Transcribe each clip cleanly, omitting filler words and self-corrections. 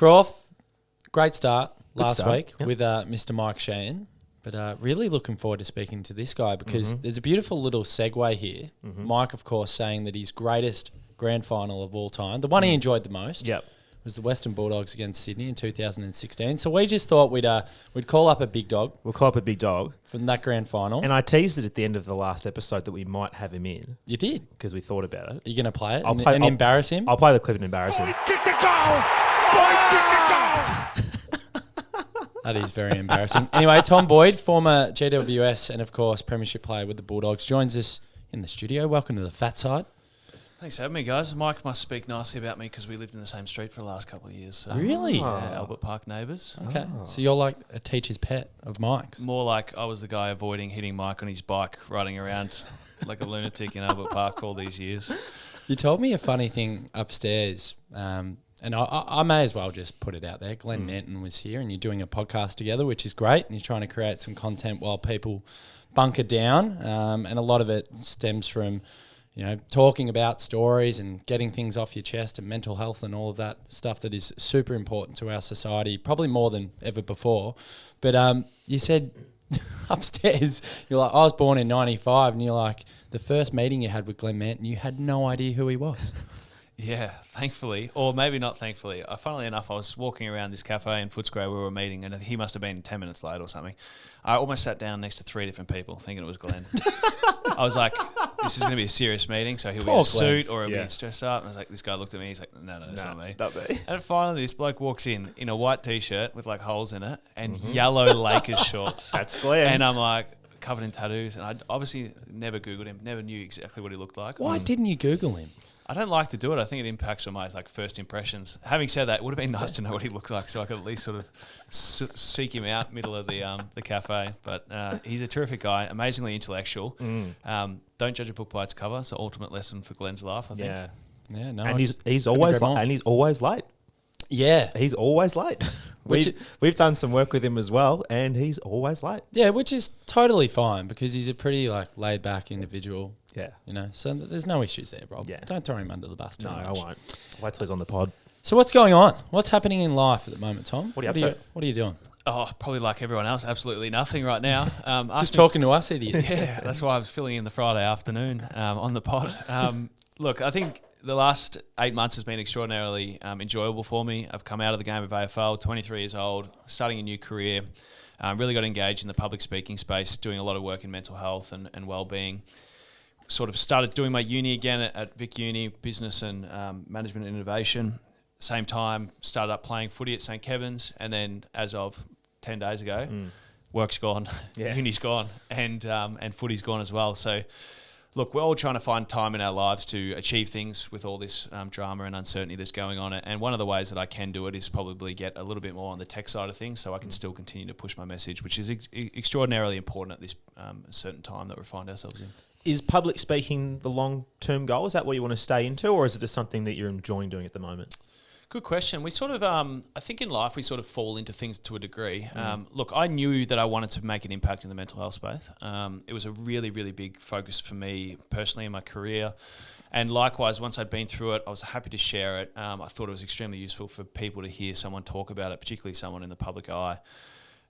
Croft, great start last start, week with Mr. Mike Sheehan. But really looking forward to speaking to this guy because there's a beautiful little segue here. Mike, of course, saying that his greatest grand final of all time, the one he enjoyed the most, was the Western Bulldogs against Sydney in 2016. So we just thought we'd call up a big dog. We'll call up a big dog. From that grand final. And I teased it at the end of the last episode that we might have him in. You did? Because we thought about it. Are you going to play it and embarrass him? I'll play the clip and embarrass him. Boys kick the goal! Boys kick the goal! That is very embarrassing. Anyway, Tom Boyd, former GWS and, of course, premiership player with the Bulldogs, joins us in the studio. Welcome to the fat side. Thanks for having me, guys. Mike must speak nicely about me because we lived in the same street for the last couple of years. So. Really? Yeah, Albert Park neighbours. Okay. So you're like a teacher's pet of Mike's? More like I was the guy avoiding hitting Mike on his bike, riding around like a lunatic in Albert Park all these years. You told me a funny thing upstairs, and I may as well just put it out there. Glenn Manton was here and you're doing a podcast together, which is great, and you're trying to create some content while people bunker down, and a lot of it stems from talking about stories and getting things off your chest and mental health and all of that stuff that is super important to our society, probably more than ever before. But you said upstairs, you're like, I was born in 95, and you're like, the first meeting you had with Glenn Manton, you had no idea who he was. Yeah, thankfully, or maybe not thankfully. Funnily enough, I was walking around this cafe in Footscray where we were meeting, and he must have been 10 minutes late or something. I almost sat down next to 3 different people thinking it was Glenn. I was like, this is going to be a serious meeting, so he'll be in a suit or he'll be stressed up. And I was like, this guy looked at me, he's like, no, that's not me. Not me. And finally, this bloke walks in a white T-shirt with like holes in it and yellow Lakers shorts. That's Glenn. And I'm like, covered in tattoos. And I obviously never Googled him, never knew exactly what he looked like. Why didn't you Google him? I don't like to do it. I think it impacts on my first impressions. Having said that, it would have been nice to know what he looked like so I could at least sort of seek him out middle of the cafe. But he's a terrific guy, amazingly intellectual. Don't judge a book by its cover. It's an ultimate lesson for Glenn's life, I think. Yeah, no. And he's always late. Yeah. He's always late. We've done some work with him as well, and he's always late. Yeah, which is totally fine because he's a pretty laid back individual. Yeah. So there's no issues there, Rob. Yeah. Don't throw him under the bus too much. I won't. Wait till he's on the pod. So what's going on? What's happening in life at the moment, Tom? What are you up to? What are you doing? Oh, probably like everyone else, absolutely nothing right now. Just talking to us idiots. Yeah, that's why I was filling in the Friday afternoon on the pod. Look, I think the last 8 months has been extraordinarily enjoyable for me. I've come out of the game of AFL, 23 years old, starting a new career. Really got engaged in the public speaking space, doing a lot of work in mental health and well-being. Sort of started doing my uni again at Vic Uni, business and management and innovation. Same time, started up playing footy at St. Kevin's, and then as of 10 days ago, work's gone, uni's gone, and footy's gone as well. So, look, we're all trying to find time in our lives to achieve things with all this drama and uncertainty that's going on. And one of the ways that I can do it is probably get a little bit more on the tech side of things so I can still continue to push my message, which is extraordinarily important at this certain time that we find ourselves in. Is public speaking the long-term goal? Is that what you want to stay into, or is it just something that you're enjoying doing at the moment? Good question. We sort of, I think in life we sort of fall into things to a degree. Look, I knew that I wanted to make an impact in the mental health space. It was a really, really big focus for me personally in my career. And likewise, once I'd been through it, I was happy to share it. I thought it was extremely useful for people to hear someone talk about it, particularly someone in the public eye.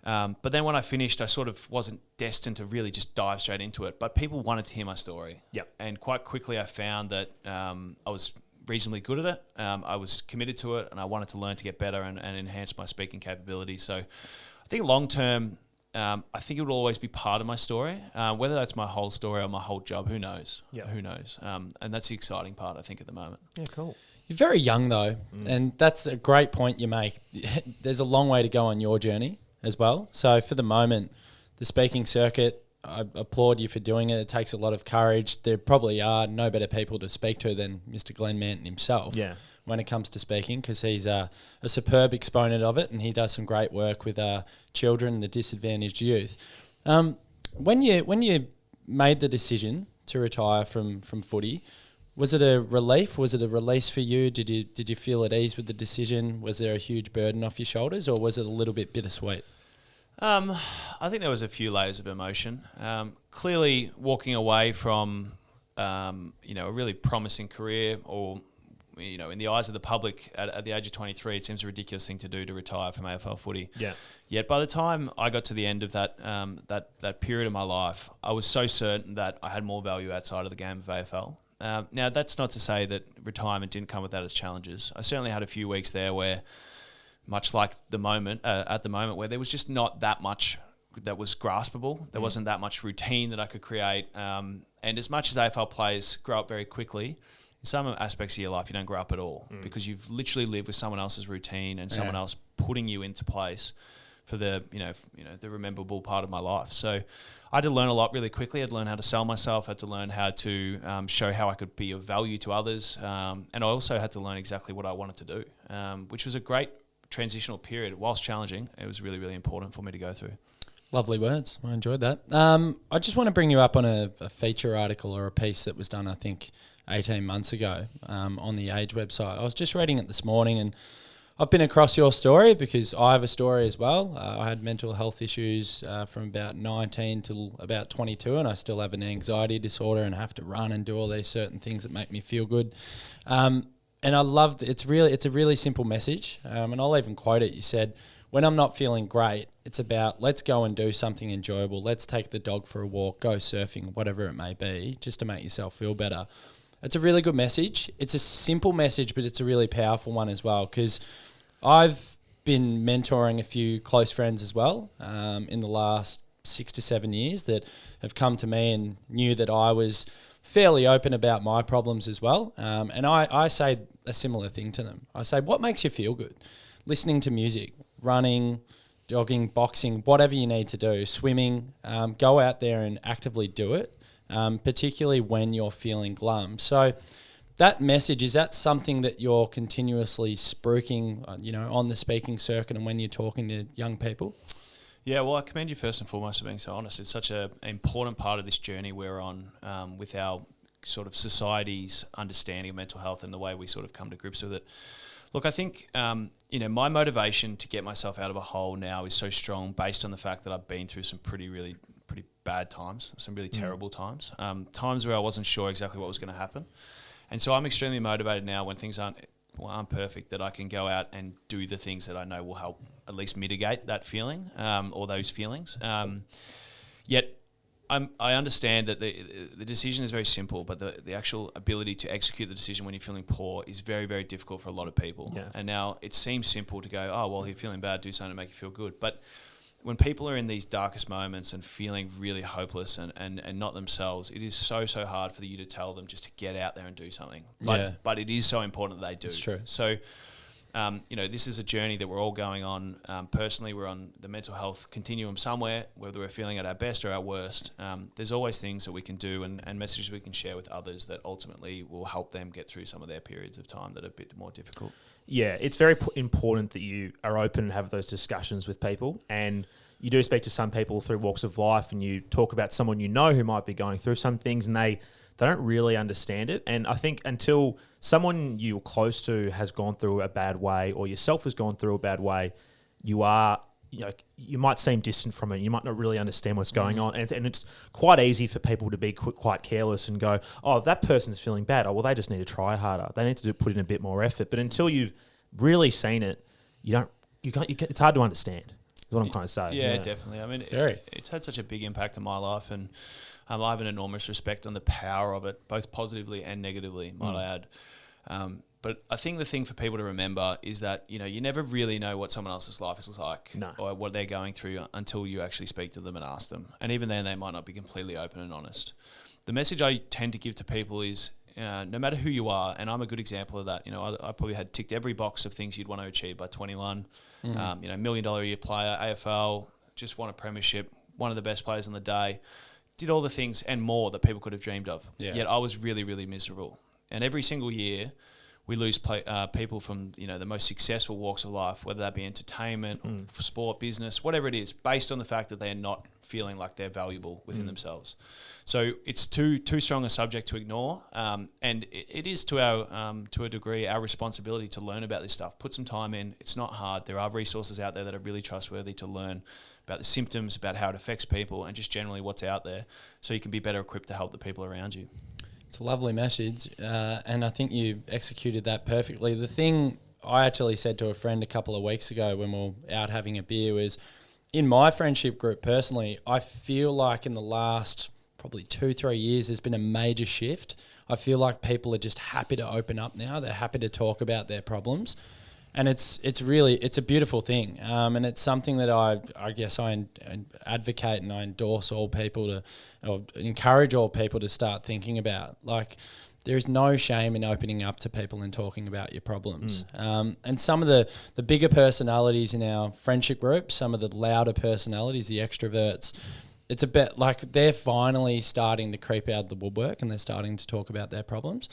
But then when I finished, I sort of wasn't destined to really just dive straight into it. But people wanted to hear my story. Yep. And quite quickly I found that I was reasonably good at it. I was committed to it and I wanted to learn to get better and enhance my speaking capability. So I think long term, I think it will always be part of my story. Whether that's my whole story or my whole job, who knows? Yep. Who knows? And that's the exciting part, I think, at the moment. Yeah, cool. You're very young though, and that's a great point you make. There's a long way to go on your journey as well. So for the moment, the speaking circuit, I applaud you for doing it. It takes a lot of courage. There probably are no better people to speak to than Mr. Glenn Manton himself when it comes to speaking, because he's a superb exponent of it and he does some great work with children and the disadvantaged youth. When you made the decision to retire from footy, was it a relief? Was it a release for you? Did you feel at ease with the decision? Was there a huge burden off your shoulders, or was it a little bit bittersweet? I think there was a few layers of emotion. Clearly, walking away from a really promising career, or in the eyes of the public at the age of 23, it seems a ridiculous thing to do to retire from AFL footy. Yeah. Yet by the time I got to the end of that period of my life, I was so certain that I had more value outside of the game of AFL. Now, that's not to say that retirement didn't come without its challenges. I certainly had a few weeks there where, much like at the moment, where there was just not that much that was graspable. There wasn't that much routine that I could create. And as much as AFL players grow up very quickly, in some aspects of your life, you don't grow up at all because you've literally lived with someone else's routine and someone else putting you into place for the rememberable part of my life. So I had to learn a lot really quickly. I had to learn how to sell myself. I had to learn how to show how I could be of value to others. And I also had to learn exactly what I wanted to do, which was a great transitional period. Whilst challenging, it was really, really important for me to go through. Lovely words. I enjoyed that. I just want to bring you up on a feature article or a piece that was done, I think, 18 months ago on the Age website. I was just reading it this morning and I've been across your story because I have a story as well. I had mental health issues from about 19 till about 22 and I still have an anxiety disorder and have to run and do all these certain things that make me feel good. And I loved it's a really simple message and I'll even quote it. You said, when I'm not feeling great, it's about let's go and do something enjoyable. Let's take the dog for a walk, go surfing, whatever it may be, just to make yourself feel better. It's a really good message. It's a simple message, but it's a really powerful one as well because I've been mentoring a few close friends as well in the last 6 to 7 years that have come to me and knew that I was fairly open about my problems as well. And I say a similar thing to them. I say, what makes you feel good? Listening to music, running, jogging, boxing, whatever you need to do, swimming, go out there and actively do it, particularly when you're feeling glum. So that message, is that something that you're continuously spruiking, on the speaking circuit and when you're talking to young people? Yeah, well, I commend you first and foremost for being so honest. It's such an important part of this journey we're on with our sort of society's understanding of mental health and the way we sort of come to grips with it. Look, I think, my motivation to get myself out of a hole now is so strong based on the fact that I've been through some pretty bad times, some really terrible times, times where I wasn't sure exactly what was going to happen. And so I'm extremely motivated now when things aren't perfect that I can go out and do the things that I know will help at least mitigate that feeling or those feelings. Yet I understand that the decision is very simple, but the actual ability to execute the decision when you're feeling poor is very, very difficult for a lot of people. Yeah. And now it seems simple to go, oh, well, you're feeling bad, do something to make you feel good. But when people are in these darkest moments and feeling really hopeless and not themselves, it is so, so hard for you to tell them just to get out there and do something. But it is so important that they do. It's true. So this is a journey that we're all going on. Personally, we're on the mental health continuum somewhere, whether we're feeling at our best or our worst. There's always things that we can do and messages we can share with others that ultimately will help them get through some of their periods of time that are a bit more difficult. Yeah, it's very important that you are open and have those discussions with people. And you do speak to some people through walks of life and you talk about someone you know who might be going through some things and they don't really understand it. And I think until someone you're close to has gone through a bad way or yourself has gone through a bad way, you might seem distant from it. You might not really understand what's going on. And it's quite easy for people to be quite careless and go, oh, that person's feeling bad. Oh, well, they just need to try harder. They need to put in a bit more effort. But until you've really seen it, it's hard to understand is what I'm trying to say. Yeah, definitely. I mean, it's had such a big impact on my life and I have an enormous respect on the power of it, both positively and negatively, might I add. But I think the thing for people to remember is that, you never really know what someone else's life is like or what they're going through until you actually speak to them and ask them. And even then, they might not be completely open and honest. The message I tend to give to people is no matter who you are, and I'm a good example of that, I probably had ticked every box of things you'd want to achieve by 21, $1 million a year player, AFL, just won a premiership, one of the best players on the day, did all the things and more that people could have dreamed of. Yeah. Yet I was really, really miserable. And every single year, we lose people from the most successful walks of life, whether that be entertainment, or sport, business, whatever it is, based on the fact that they are not feeling like they're valuable within themselves. So it's too strong a subject to ignore, and it is to a degree our responsibility to learn about this stuff. Put some time in. It's not hard. There are resources out there that are really trustworthy to learn about the symptoms, about how it affects people, and just generally what's out there, so you can be better equipped to help the people around you. It's a lovely message, and I think you executed that perfectly. The thing I actually said to a friend a couple of weeks ago when we were out having a beer was, in my friendship group personally, I feel like in the last probably 2-3 years there's been a major shift. I feel like people are just happy to open up now. They're happy to talk about their problems. And it's a beautiful thing, and it's something that I guess I advocate and I endorse all people to, or encourage all people to start thinking about. Like, there is no shame in opening up to people and talking about your problems. And some of the bigger personalities in our friendship group, some of the louder personalities, the extroverts, it's a bit like they're finally starting to creep out of the woodwork and they're starting to talk about their problems.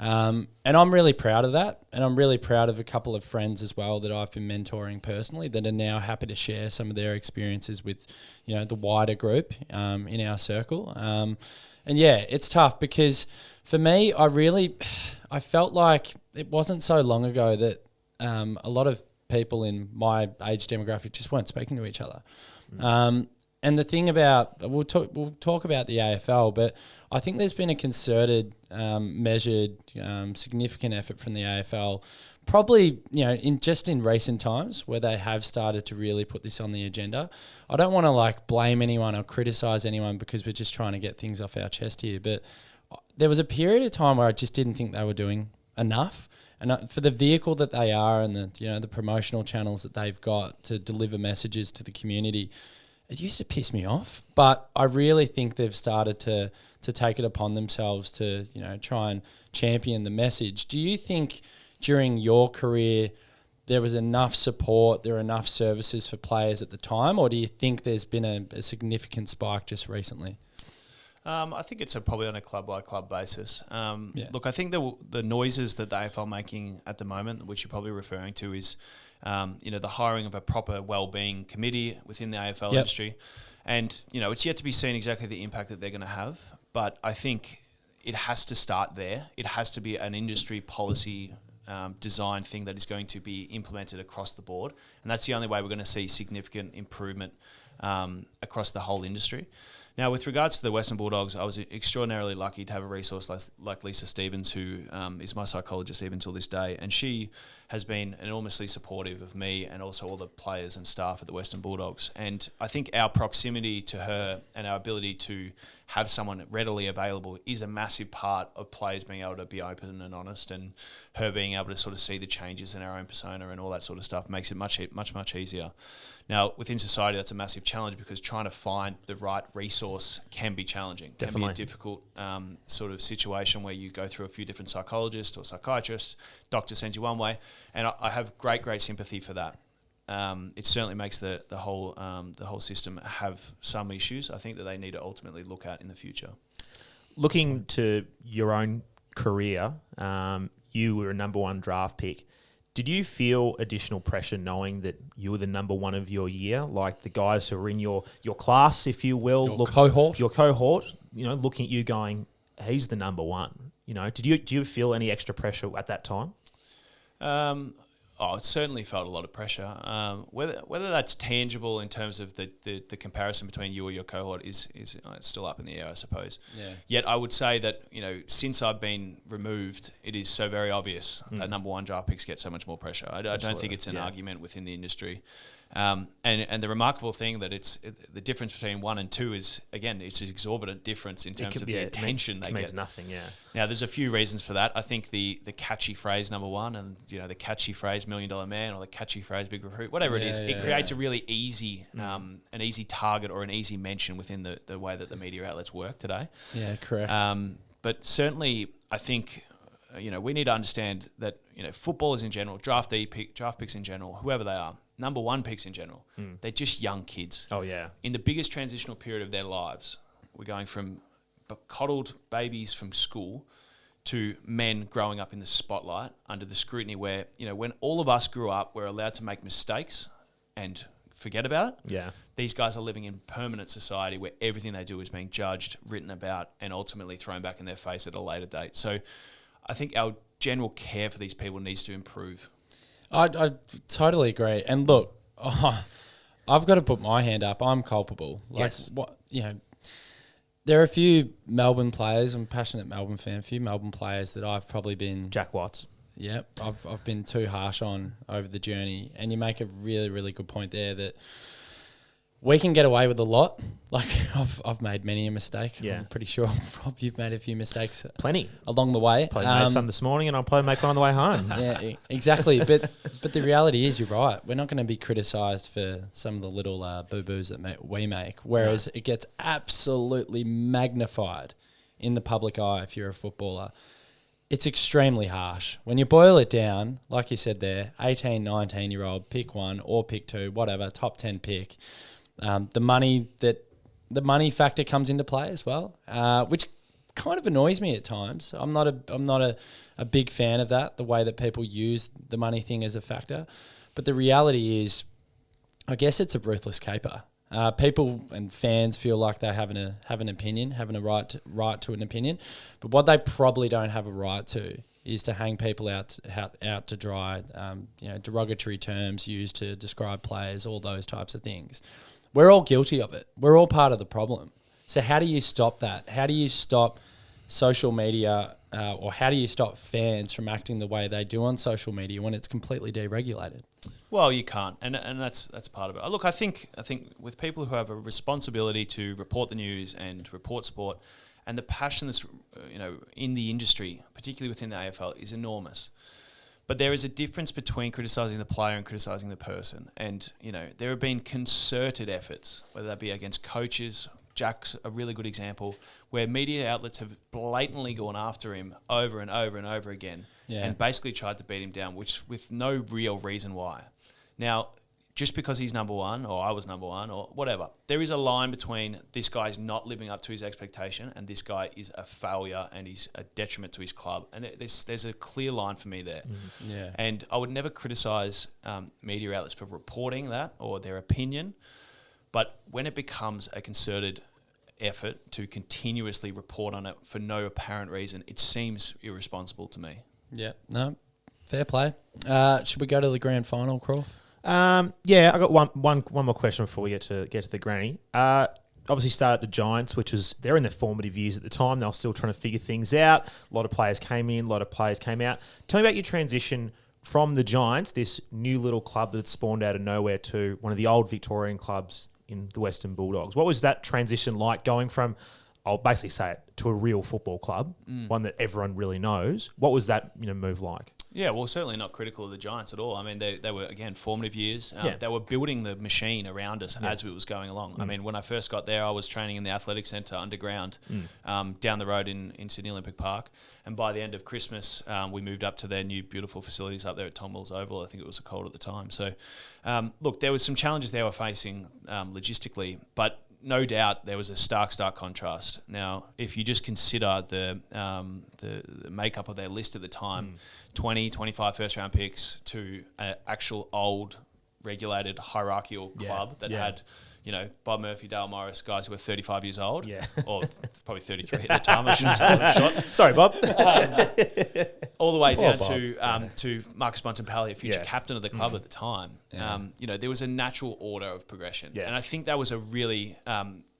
And I'm really proud of that. And I'm really proud of a couple of friends as well that I've been mentoring personally that are now happy to share some of their experiences with, the wider group in our circle. And yeah, it's tough because for me, I felt like it wasn't so long ago that a lot of people in my age demographic just weren't speaking to each other. And the thing about, we'll talk about the AFL, but I think there's been a concerted, measured, significant effort from the AFL, probably, in recent times where they have started to really put this on the agenda. I don't want to blame anyone or criticise anyone because we're just trying to get things off our chest here, but there was a period of time where I just didn't think they were doing enough. And for the vehicle that they are and the promotional channels that they've got to deliver messages to the community, it used to piss me off, but I really think they've started to take it upon themselves to, try and champion the message. Do you think during your career there was enough support, there were enough services for players at the time, or do you think there's been a significant spike just recently? I think it's probably on a club-by-club basis. Look, I think the noises that the AFL are making at the moment, which you're probably referring to, is the hiring of a proper wellbeing committee within the AFL industry. And, it's yet to be seen exactly the impact that they're going to have. But I think it has to start there. It has to be an industry policy design thing that is going to be implemented across the board. And that's the only way we're going to see significant improvement across the whole industry. Now, with regards to the Western Bulldogs, I was extraordinarily lucky to have a resource like Lisa Stevens, who is my psychologist even till this day, and she has been enormously supportive of me and also all the players and staff at the Western Bulldogs. And I think our proximity to her and our ability to have someone readily available is a massive part of players being able to be open and honest, and her being able to sort of see the changes in our own persona and all that sort of stuff makes it much easier. Now, within society, that's a massive challenge because trying to find the right resource can be challenging. Definitely. Can be a difficult sort of situation where you go through a few different psychologists or psychiatrists, doctor sends you one way, and I have great sympathy for that. It certainly makes the whole system have some issues. I think that they need to ultimately look at in the future. Looking to your own career, you were a number one draft pick. Did you feel additional pressure knowing that you were the number one of your year, like the guys who were in your class, if you will, your cohort, looking at you going, he's the number one. Do you feel any extra pressure at that time? It certainly felt a lot of pressure. Whether that's tangible in terms of the comparison between you or your cohort is it's still up in the air, I suppose. Yeah. Yet I would say that since I've been removed, it is so very obvious that number one draft picks get so much more pressure. I don't think it's an argument within the industry. And the remarkable thing that the difference between 1 and 2 is, again, it's an exorbitant difference in terms of the attention they get. It means nothing, yeah. Now, there's a few reasons for that. I think the catchy phrase number one, and the catchy phrase $1 Million Man, or the catchy phrase big recruit, whatever it is, it creates a really easy an easy target or an easy mention within the way that the media outlets work today. Yeah, correct. But certainly, I think we need to understand that footballers in general, draft picks in general, whoever they are, number one picks in general, they're just young kids. Oh, yeah. In the biggest transitional period of their lives, we're going from coddled babies from school to men growing up in the spotlight under the scrutiny where, when all of us grew up, we're allowed to make mistakes and forget about it. Yeah. These guys are living in permanent society where everything they do is being judged, written about, and ultimately thrown back in their face at a later date. So I think our general care for these people needs to improve. I totally agree. And look, I've got to put my hand up. I'm culpable. Yes. There are a few Melbourne players. I'm a passionate Melbourne fan. A few Melbourne players that I've probably been. Jack Watts. Yep, I've been too harsh on over the journey, and you make a really, really good point there that we can get away with a lot. Like I've made many a mistake. Yeah. I'm pretty sure, Rob, you've made a few mistakes. Plenty. Along the way. Probably made some this morning, and I'll probably make one on the way home. Yeah, exactly. But the reality is, you're right. We're not going to be criticised for some of the little boo-boos that we make, whereas it gets absolutely magnified in the public eye if you're a footballer. It's extremely harsh. When you boil it down, like you said there, 18, 19-year-old, pick one or pick two, whatever, top 10 pick. The money factor comes into play as well, which kind of annoys me at times. I'm not a big fan of that, the way that people use the money thing as a factor. But the reality is, I guess it's a ruthless caper. People and fans feel like they have an opinion, having a right to an opinion, but what they probably don't have a right to is to hang people out to dry. Derogatory terms used to describe players, all those types of things. We're all guilty of it. We're all part of the problem. So how do you stop that? How do you stop social media, or how do you stop fans from acting the way they do on social media when it's completely deregulated? Well, you can't, and that's part of it. Look, I think with people who have a responsibility to report the news and report sport, and the passion that's in the industry, particularly within the AFL, is enormous. But there is a difference between criticising the player and criticising the person, and there have been concerted efforts, whether that be against coaches. Jack's a really good example, where media outlets have blatantly gone after him over and over and over again, and basically tried to beat him down, with no real reason why. Now, just because he's number one, or I was number one, or whatever, there is a line between this guy's not living up to his expectation and this guy is a failure and he's a detriment to his club. And there's a clear line for me there. Yeah. And I would never criticise media outlets for reporting that or their opinion, but when it becomes a concerted effort to continuously report on it for no apparent reason, it seems irresponsible to me. Yeah, no, fair play. Should we go to the grand final, Croft? I got one more question before we get to the granny. Obviously started at the Giants, which was, they're in their formative years at the time. They were still trying to figure things out. A lot of players came in, a lot of players came out. Tell me about your transition from the Giants, this new little club that spawned out of nowhere, to one of the old Victorian clubs in the Western Bulldogs. What was that transition like, going from, I'll basically say it, to a real football club, one that everyone really knows? What was that move like? Yeah, well, certainly not critical of the Giants at all. I mean, they were, again, formative years. They were building the machine around us as it was going along. I mean, when I first got there, I was training in the Athletic Centre underground down the road in Sydney Olympic Park. And by the end of Christmas, we moved up to their new beautiful facilities up there at Tom Mills Oval. I think it was called at the time. So, look, there was some challenges they were facing logistically, but no doubt there was a stark contrast. Now, if you just consider the makeup of their list at the time, 20, 25 first-round picks to an actual old, regulated, hierarchical club that had, Bob Murphy, Dale Morris, guys who were 35 years old, or probably 33 at the time. I shouldn't say that shot. Sorry, Bob. All the way down to Marcus Bontempelli, future captain of the club at the time. There was a natural order of progression, and I think that was a really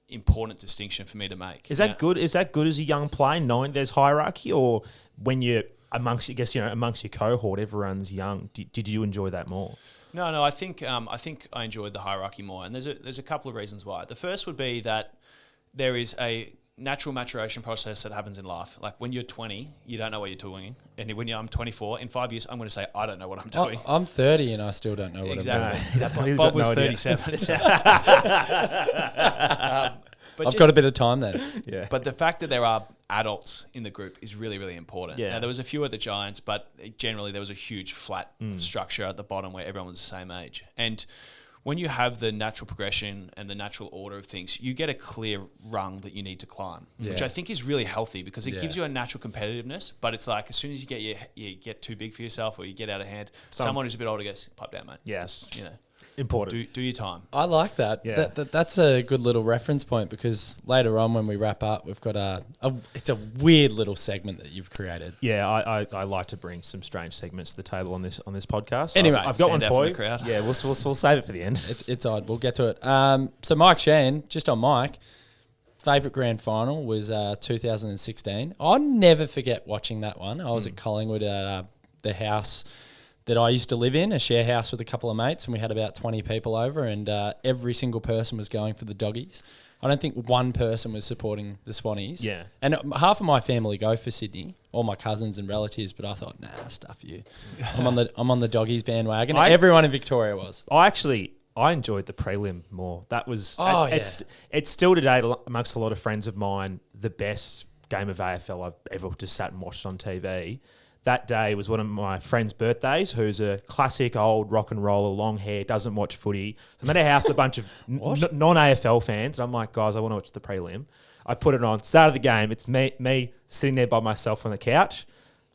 important distinction for me to make. Is that good? Is that good as a young player, knowing there's hierarchy, or when you're amongst your cohort, everyone's young? Did you enjoy that more? No. I think I enjoyed the hierarchy more, and there's a couple of reasons why. The first would be that there is a natural maturation process that happens in life. Like when you're 20, you don't know what you're doing, and when I'm 24, in 5 years, I'm going to say I don't know what I'm doing. I'm 30 and I still don't know what I'm doing. Bob was 37. I've got a bit of time then. Yeah. But the fact that there are adults in the group is really, really important. Yeah. Now, there was a few at the Giants, but generally there was a huge flat structure at the bottom where everyone was the same age. And when you have the natural progression and the natural order of things, you get a clear rung that you need to climb, which I think is really healthy because it gives you a natural competitiveness. But it's like as soon as you get too big for yourself or you get out of hand, someone who's a bit older goes, pipe down, mate. Yes. Just, important. Do your time. I like that. Yeah. That's a good little reference point because later on when we wrap up, we've got it's a weird little segment that you've created. Yeah, I like to bring some strange segments to the table on this podcast. Anyway, I've got one for you. Crowd. Yeah, we'll save it for the end. It's odd. We'll get to it. So Mike Sheehan, just on Mike, favourite grand final was 2016. I'll never forget watching that one. I was at Collingwood at the house that I used to live in, a share house with a couple of mates, and we had about 20 people over, and every single person was going for the Doggies. I don't think one person was supporting the Swannies. Yeah. And half of my family go for Sydney, all my cousins and relatives, but I thought, nah, stuff you. I'm on the Doggies bandwagon. Everyone in Victoria was. I enjoyed the prelim more. That was it's still today amongst a lot of friends of mine the best game of AFL I've ever just sat and watched on TV. That day was one of my friend's birthdays, who's a classic old rock and roller, long hair, doesn't watch footy. So I'm at a house with a bunch of non-AFL fans. And I'm like, guys, I want to watch the prelim. I put it on. Start of the game, it's me sitting there by myself on the couch.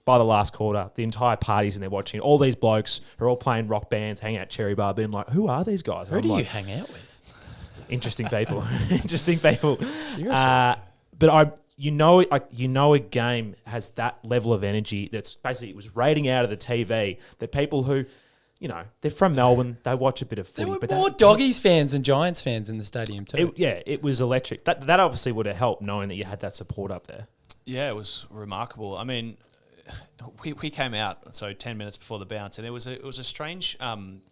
By the last quarter, the entire party's in there watching. All these blokes are all playing rock bands, hanging out at Cherry Bar, being like, who are these guys? Who do you hang out with? Interesting people. Interesting people. Seriously. But you know a game has that level of energy that's basically, it was rating out of the TV that people who, they're from Melbourne, they watch a bit of footy. There were more Doggies fans than Giants fans in the stadium too. It was electric. That obviously would have helped knowing that you had that support up there. Yeah, it was remarkable. I mean, we came out 10 minutes before the bounce, and it was a strange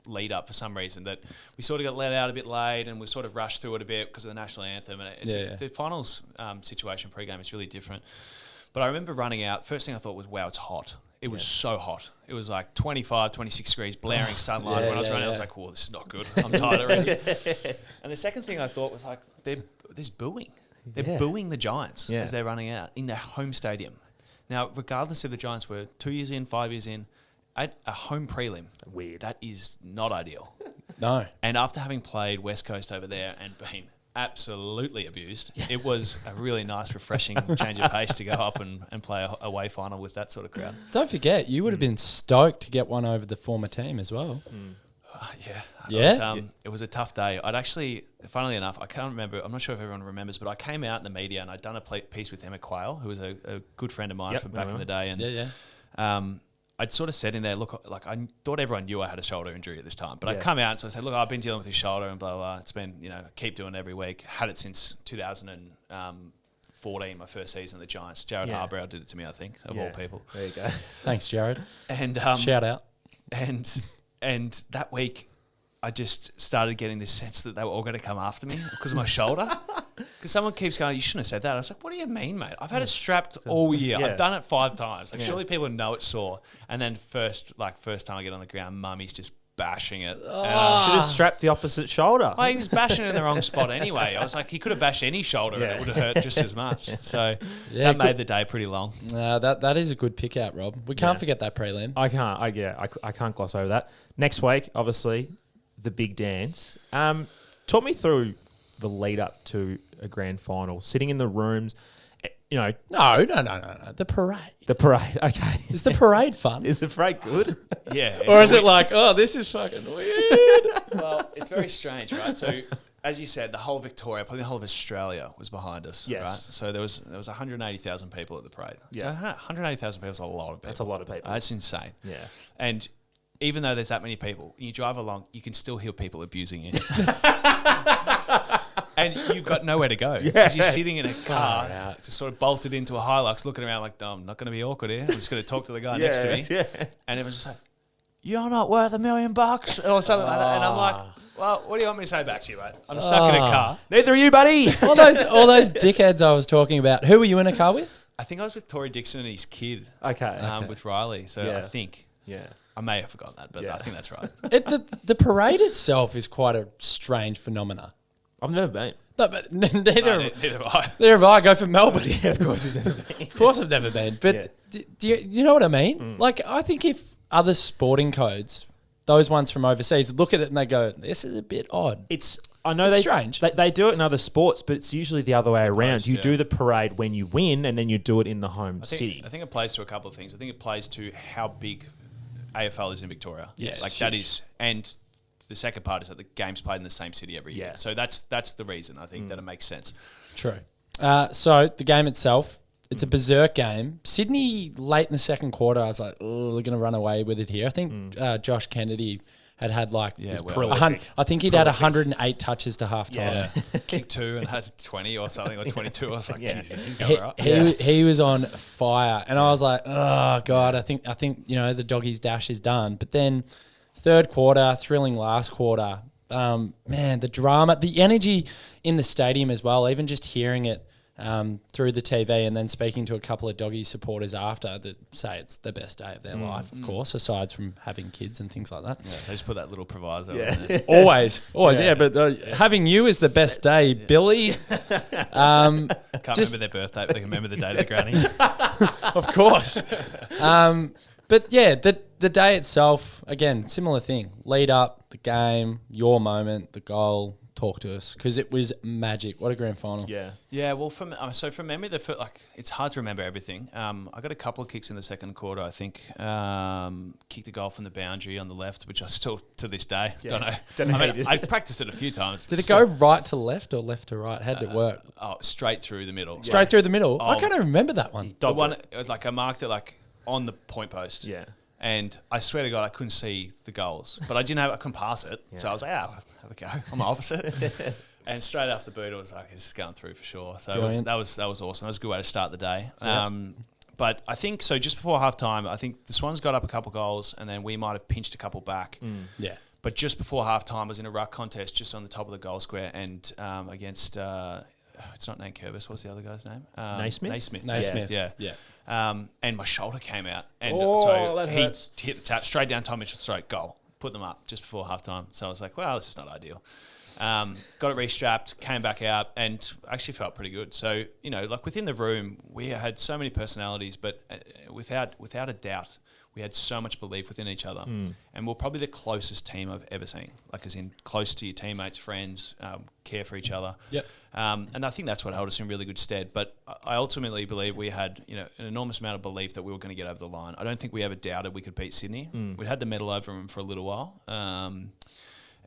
lead up for some reason that we sort of got let out a bit late, and we sort of rushed through it a bit because of the national anthem. And the finals situation pre-game is really different. But I remember running out. First thing I thought was, wow, it's hot. It was so hot. It was like 25, 26 degrees, blaring sunlight. When I was running, I was like, "Whoa, this is not good. I'm tired already." And the second thing I thought was like, there's booing. They're booing the Giants as they're running out in their home stadium. Now, regardless if the Giants were 2 years in, 5 years in, at a home prelim, weird. That is not ideal. No. And after having played West Coast over there and been absolutely abused, it was a really nice, refreshing change of pace to go up and play a away final with that sort of crowd. Don't forget, you would have been stoked to get one over the former team as well. It was a tough day. I'd actually, funnily enough, I can't remember, I'm not sure if everyone remembers, but I came out in the media and I'd done a piece with Emma Quayle, who was a good friend of mine from back in the day. And I'd sort of said in there, look, like I thought everyone knew I had a shoulder injury at this time, but I'd come out and so I said, look, I've been dealing with this shoulder and blah, blah, blah. It's been, keep doing it every week. Had it since 2014, my first season at the Giants. Jared Harbrow did it to me, I think, of all people. There you go. Thanks, Jared. And shout out. And that week, I just started getting this sense that they were all going to come after me because of my shoulder. Because someone keeps going, you shouldn't have said that. I was like, what do you mean, mate? I've had it strapped all year. I've done it 5 times. Like, surely people know it's sore. And then first time I get on the ground, Mummy's just bashing it. Should have strapped the opposite shoulder. Well, he was bashing it in the wrong spot anyway. I was like, he could have bashed any shoulder and it would have hurt just as much. So that made the day pretty long. That is a good pick out, Rob. We can't forget that prelim. I can't. I can't gloss over that. Next week, obviously, the big dance. Talk me through the lead up to a grand final. Sitting in the rooms, No. The parade. The parade. Okay. Is the parade fun? Is the parade good? Yeah. Or is it like, oh, this is fucking weird? Well, it's very strange, right? So, as you said, the whole Victoria, probably the whole of Australia was behind us, right? So there was 180,000 people at the parade. Yeah. 180,000 people is a lot of people. That's a lot of people. That's insane. Yeah. And even though there's that many people, you drive along, you can still hear people abusing you. And you've got nowhere to go because you're sitting in a car, just sort of bolted into a Hilux, looking around like, I'm not going to be awkward here. I'm just going to talk to the guy next to me. Yeah. And everyone's just like, you're not worth $1 million or something like that. And I'm like, well, what do you want me to say back to you, mate? I'm stuck in a car. Neither are you, buddy. all those dickheads I was talking about. Who were you in a car with? I think I was with Tory Dixon and his kid. Okay. With Riley. So I think. Yeah. I may have forgotten that, but I think that's right. The parade itself is quite a strange phenomena. I've never been. No, but neither have I. Neither have I. Go for Melbourne. Yeah, of course I've never been. Of course I've never been. But do you know what I mean? Like, I think if other sporting codes, those ones from overseas, look at it and they go, this is a bit odd. I know it's they strange. They do it in other sports, but it's usually the other way around. You do the parade when you win, and then you do it in the home city. I think it plays to a couple of things. I think it plays to how big AFL is in Victoria. Yes, like that is, and the second part is that the game's played in the same city every year. So that's the reason I think that it makes sense. True. So the game itself, it's a berserk game. Sydney late in the second quarter, I was like, oh, they're going to run away with it here. I think Josh Kennedy had like, prolific. I think he'd had 108 touches to half time. Yeah. Kicked 2 and had 20 or something, or 22. I was like, Jesus, he's He, going right. he was on fire, and I was like, oh God, I think the Doggies dash is done. But then third quarter, thrilling last quarter, man, the drama, the energy in the stadium as well, even just hearing it through the TV and then speaking to a couple of Doggy supporters after that say it's the best day of their life, of course, aside from having kids and things like that. Yeah, they just put that little proviso in there. Always, but having you is the best day, Billy. Can't remember their birthday, but they can remember the day of the granny. Of course. But yeah, the day itself, again, similar thing. Lead up, the game, your moment, the goal. Talk to us, because it was magic. What a grand final. Yeah. Well, from memory, it's hard to remember everything. I got a couple of kicks in the second quarter. I think kicked a goal from the boundary on the left, which I still to this day don't know. I practiced it a few times. Did it go right to left or left to right? How did it work? Straight through the middle. Straight through the middle. I can't even remember that one. The one, it was like I marked it like on the point post. Yeah. And I swear to God, I couldn't see the goals, but I couldn't pass it. Yeah. So I was like, have a go. I'm the opposite. And straight off the boot, it was like, it's going through for sure. So that was awesome. That was a good way to start the day. Yeah. But I think, so just before halftime, I think the Swans got up a couple goals and then we might have pinched a couple back. Yeah. But just before halftime, I was in a ruck contest just on the top of the goal square and against, it's not Nate Curvis, what's the other guy's name? Naismith. Naismith. Yeah. And my shoulder came out. And that hurts. He hit the tap straight down Tom Mitchell's throat, goal. Put them up just before halftime. So I was like, well, this is not ideal. Got it restrapped, came back out, and actually felt pretty good. So, like within the room, we had so many personalities, but without a doubt, we had so much belief within each other. And we're probably the closest team I've ever seen, like as in close to your teammates, friends, care for each other. Yep. And I think that's what held us in really good stead. But I ultimately believe we had an enormous amount of belief that we were going to get over the line. I don't think we ever doubted we could beat Sydney. We'd had the medal over them for a little while.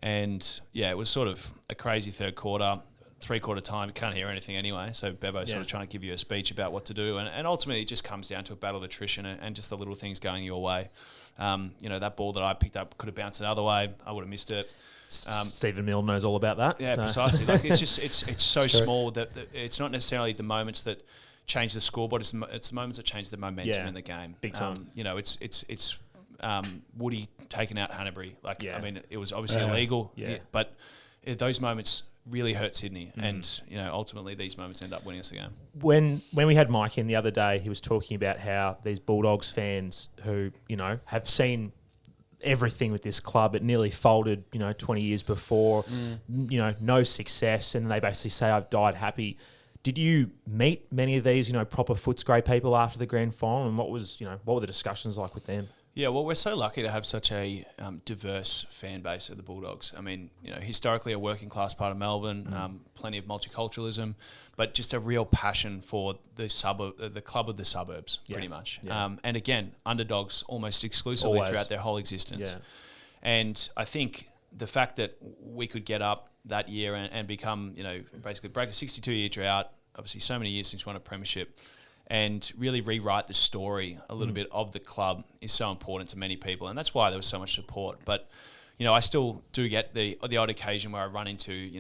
And yeah, it was sort of a crazy third quarter. 3/4 time, you can't hear anything anyway. So Bevo's sort of trying to give you a speech about what to do. And ultimately it just comes down to a battle of attrition and just the little things going your way. That ball that I picked up could have bounced another way. I would have missed it. Stephen Milne knows all about that. Yeah, precisely. Like it's so small that it's not necessarily the moments that change the scoreboard. It's the moments that change the momentum in the game. Big time. It's Woody taking out Hanbury. I mean, it was obviously illegal. Yeah. But those moments really hurt Sydney, and ultimately these moments end up winning us the game. When we had Mike in the other day, he was talking about how these Bulldogs fans who have seen everything with this club, it nearly folded 20 years before, no success, and they basically say I've died happy. Did you meet many of these proper Footscray people after the grand final, and what were the discussions like with them? Yeah, well, we're so lucky to have such a diverse fan base of the Bulldogs. I mean, historically a working class part of Melbourne, plenty of multiculturalism, but just a real passion for the club of the suburbs, pretty much. Yeah. And again, underdogs almost exclusively Always. throughout their whole existence. Yeah. And I think the fact that we could get up that year and become, basically break a 62-year drought, obviously so many years since we won a premiership, and really rewrite the story a little bit of the club is so important to many people, and that's why there was so much support. But I still do get the odd occasion where I run into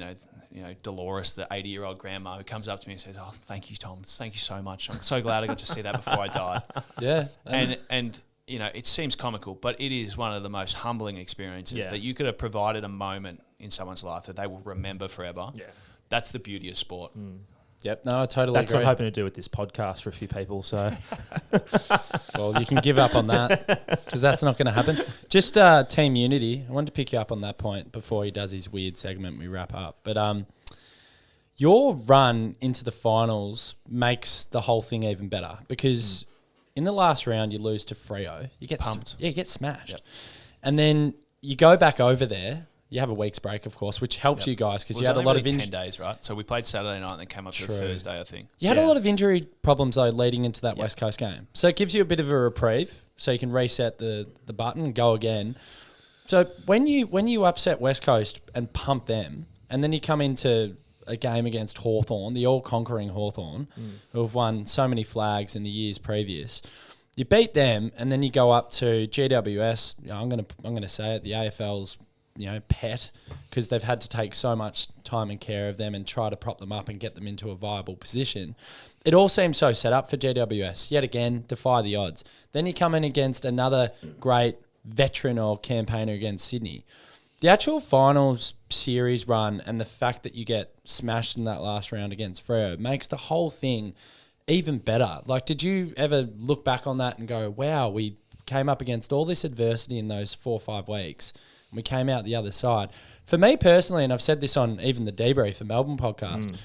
Dolores, the 80-year-old grandma, who comes up to me and says, "Oh, thank you, Tom. Thank you so much. I'm so glad I got to see that before I died." Yeah, and it seems comical, but it is one of the most humbling experiences that you could have provided a moment in someone's life that they will remember forever. Yeah, that's the beauty of sport. Yep, no, I totally That's agree. what I'm hoping to do with this podcast for a few people. So, well, you can give up on that because that's not going to happen. Just team unity. I wanted to pick you up on that point before he does his weird segment. We wrap up, but your run into the finals makes the whole thing even better because in the last round you lose to Freo. You get pumped. You get smashed, and then you go back over there. You have a week's break, of course, which helps you guys because you had a lot of 10 days, right? So we played Saturday night and then came up to Thursday, I think. You had a lot of injury problems though leading into that West Coast game, so it gives you a bit of a reprieve, so you can reset the button and go again. So when you upset West Coast and pump them, and then you come into a game against Hawthorn, the all-conquering Hawthorn, who have won so many flags in the years previous. You beat them, and then you go up to GWS. I'm gonna say it, the AFL's pet because they've had to take so much time and care of them and try to prop them up and get them into a viable position. It all seems so set up for GWS. Yet again, defy the odds. Then you come in against another great veteran or campaigner against Sydney. The actual finals series run and the fact that you get smashed in that last round against Freo makes the whole thing even better. Like, did you ever look back on that and go, wow, we came up against all this adversity in those 4 or 5 weeks and we came out the other side? For me personally, and I've said this on even the Debrief, the Melbourne podcast,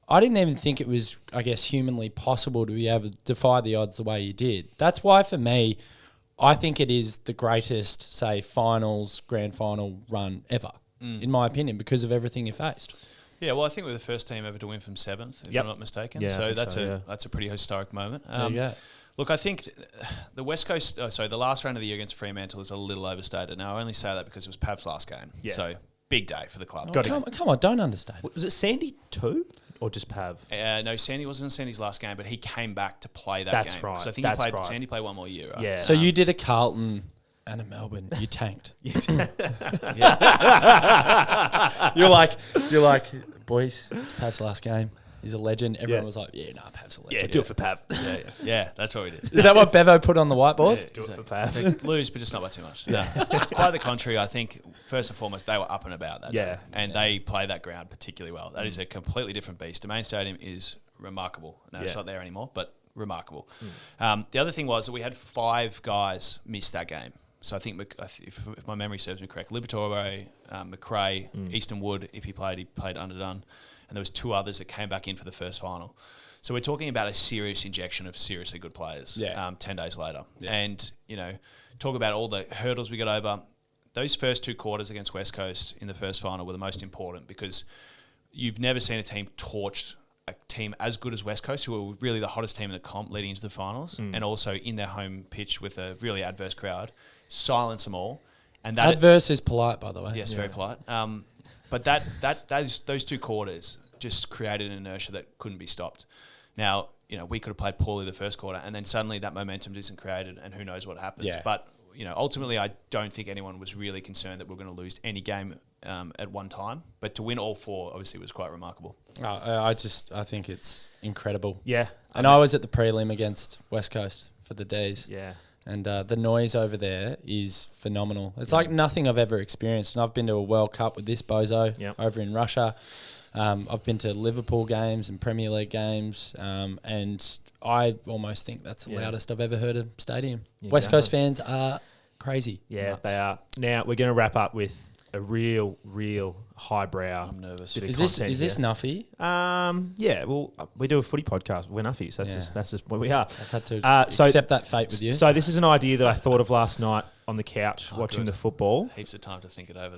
I didn't even think it was, I guess, humanly possible to be able to defy the odds the way you did. That's why, for me, I think it is the greatest, say, finals, grand final run ever, in my opinion, because of everything you faced. Yeah, well, I think we're the first team ever to win from 7th, if I'm not mistaken. Yeah, so that's a pretty historic moment. Look, I think the West Coast, the last round of the year against Fremantle is a little overstated. Now, I only say that because it was Pav's last game. Yeah. So, big day for the club. Come on, don't understate. Was it Sandy too? Or just Pav? No, Sandy wasn't Sandy's last game, but he came back to play that game. That's right. So I think Sandy played one more year, right? Yeah. So you did a Carlton and a Melbourne. You tanked. You're like, boys, it's Pav's last game. He's a legend. Everyone was like, Pav's a legend. Yeah, do it for Pav. Yeah, that's what we did. Is that what Bevo put on the whiteboard? Yeah, do it for Pav. So lose, but just not by too much. No. Quite the contrary, I think, first and foremost, they were up and about that day. And they play that ground particularly well. That is a completely different beast. Domain Stadium is remarkable. No, it's not there anymore, but remarkable. The other thing was that we had 5 guys miss that game. So I think, if my memory serves me correct, Liberatore, McRae, Easton Wood, if he played underdone. And there was 2 others that came back in for the first final. So we're talking about a serious injection of seriously good players 10 days later. Yeah. And, talk about all the hurdles we got over. Those first 2 quarters against West Coast in the first final were the most important because you've never seen a team torched a team as good as West Coast, who were really the hottest team in the comp leading into the finals, and also in their home pitch with a really adverse crowd, silence them all. And that adverse is polite, by the way. Yes, very polite. But those 2 quarters just created an inertia that couldn't be stopped. Now, we could have played poorly the first quarter, and then suddenly that momentum isn't created, and who knows what happens. Yeah. But ultimately, I don't think anyone was really concerned that we're going to lose any game at one time. But to win all 4, obviously, was quite remarkable. I think it's incredible. Yeah, and I was at the prelim against West Coast for the D's. Yeah. And the noise over there is phenomenal. It's like nothing I've ever experienced. And I've been to a World Cup with this bozo over in Russia. I've been to Liverpool games and Premier League games. And I almost think that's the loudest I've ever heard a stadium. West Coast fans are crazy. Yeah, nuts. They are. Now, we're going to wrap up with a real highbrow. I'm nervous. Is this Nuffy? Yeah. Well, we do a footy podcast. We're Nuffies. That's just what we are. I've had to accept that fate with you. So this is an idea that I thought of last night on the couch watching the football. Heaps of time to think it over.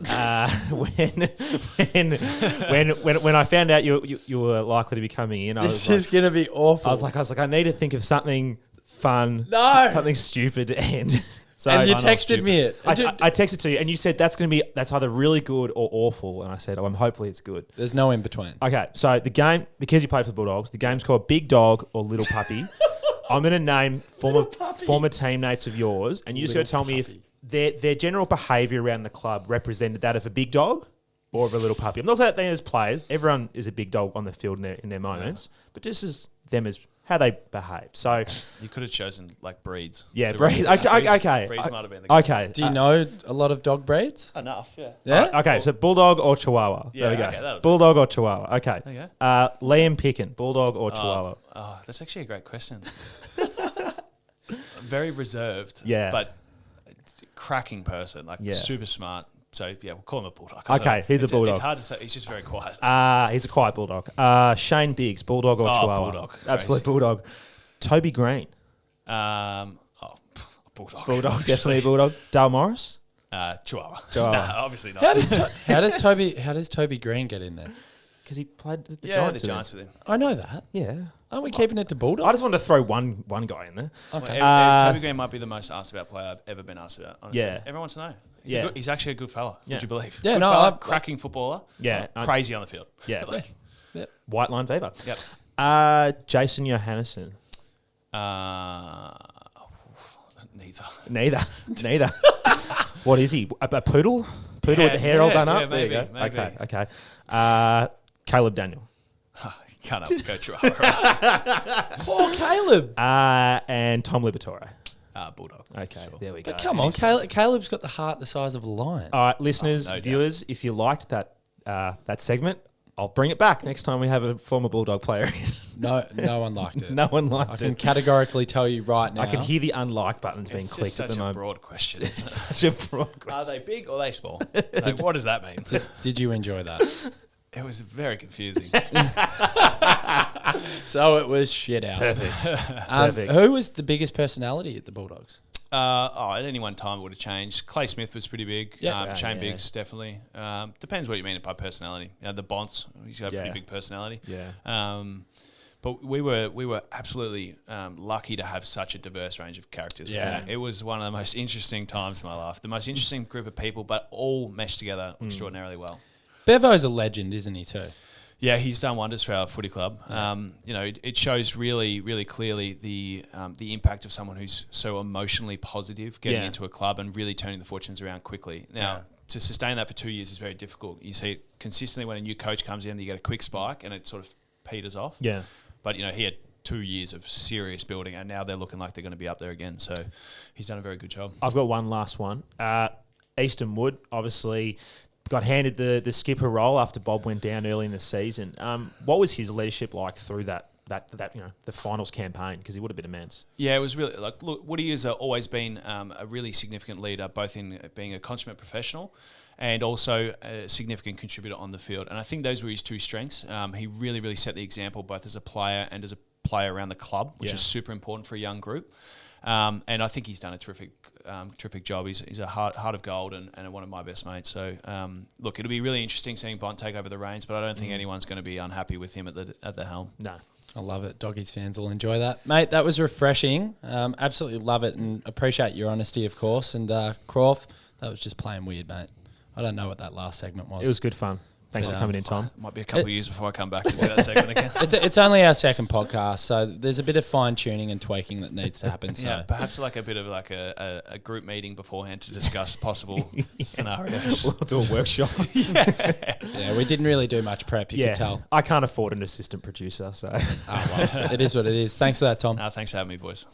When I found out you were likely to be coming in, this is going to be awful. I was like, I need to think of something fun, something stupid, and. So and you texted me it. I texted to you, and you said that's either really good or awful. And I said, hopefully it's good. There's no in between. Okay, so the game, because you played for the Bulldogs, the game's called Big Dog or Little Puppy. I'm going to name former teammates of yours, and you just got to tell me if their general behaviour around the club represented that of a big dog or of a little puppy. I'm not saying that as players. Everyone is a big dog on the field in their moments, but this is them as how they behave. So you could have chosen like breeds. Yeah, breeds. Okay. Breeds might have been the game. Okay. Do you know a lot of dog breeds? Enough, yeah. Yeah? Okay, so Bulldog or Chihuahua? Yeah, there we go. Okay, Bulldog or Chihuahua? Okay. There you go. Liam Picken, Bulldog or Chihuahua? Oh, that's actually a great question. Very reserved. Yeah. But cracking person, super smart. So, we'll call him a Bulldog. Okay, he's a Bulldog. It's hard to say. He's just very quiet. He's a quiet Bulldog. Shane Biggs, Bulldog or Chihuahua? Bulldog. Absolute Bulldog. Toby Green. Bulldog. Bulldog, definitely a Bulldog. Dale Morris? Chihuahua. No, obviously not. How does Toby Green get in there? Because he played the Giants with him. I know that. Yeah. Aren't we keeping it to Bulldogs? I just wanted to throw one guy in there. Okay. Toby Green might be the most asked about player I've ever been asked about, honestly. Yeah. Everyone wants to know. He's actually a good fella, would you believe? Yeah, good no, fella, cracking footballer. Yeah. Crazy on the field. Yeah. White line fever. Yep. Jason Johannesson. Neither. What is he? A poodle? Poodle with the hair all done up? Yeah, There you go. maybe. Okay. Caleb Daniel. You can't help but go Chihuahua. Poor Caleb. And Tom Liberatore. Bulldog. Okay, Sure. there we go. But come on, Caleb's got the heart the size of a lion. All right, listeners, no doubt. viewers, if you liked that segment, I'll bring it back next time we have a former Bulldog player in. No one liked it. No one I liked can it. categorically tell you right now. I can hear the unlike buttons being It's just clicked at such the a moment. broad question. Isn't it? Such a broad question. Are they big or are they small? Like, what does that mean? Did you enjoy that? It was very confusing. So it was shit out. Perfect. Who was the biggest personality at the Bulldogs? At any one time it would have changed. Clay Smith was pretty big. Yeah. Shane Yeah. Biggs definitely. Depends what you mean by personality. The Bonds, he's got a pretty big personality. Yeah. But we were absolutely lucky to have such a diverse range of characters. Yeah. It was one of the most interesting times of my life. The most interesting group of people, but all meshed together extraordinarily well. Bevo's a legend, isn't he, too? Yeah, he's done wonders for our footy club. It shows really, really clearly the impact of someone who's so emotionally positive getting Yeah. into a club and really turning the fortunes around quickly. Now, to sustain that for 2 years is very difficult. You see it consistently when a new coach comes in, you get a quick spike and it sort of peters off. Yeah. But, he had 2 years of serious building and now they're looking like they're going to be up there again. So he's done a very good job. I've got one last one. Easton Wood, obviously, got handed the skipper role after Bob went down early in the season. What was his leadership like through that the finals campaign? Because he would have been immense. Yeah, it was really look. Woody has always been a really significant leader, both in being a consummate professional and also a significant contributor on the field. And I think those were his two strengths. He really, really set the example both as a player and as a player around the club, which is super important for a young group. And I think he's done a terrific job. He's a heart of gold and one of my best mates. So, look, it'll be really interesting seeing Bont take over the reins, but I don't think anyone's going to be unhappy with him at the helm. No. I love it. Doggies fans will enjoy that. Mate, that was refreshing. Absolutely love it and appreciate your honesty, of course. And Croft, that was just plain weird, mate. I don't know what that last segment was. It was good fun. Thanks for coming in, Tom. Might be a couple of years before I come back to do that segment again. It's only our second podcast, so there's a bit of fine tuning and tweaking that needs to happen. So. Yeah, perhaps like a bit of like a group meeting beforehand to discuss possible scenarios. We'll do a workshop. Yeah, we didn't really do much prep, you could tell. I can't afford an assistant producer, so. Oh, well, it is what it is. Thanks for that, Tom. Thanks for having me, boys.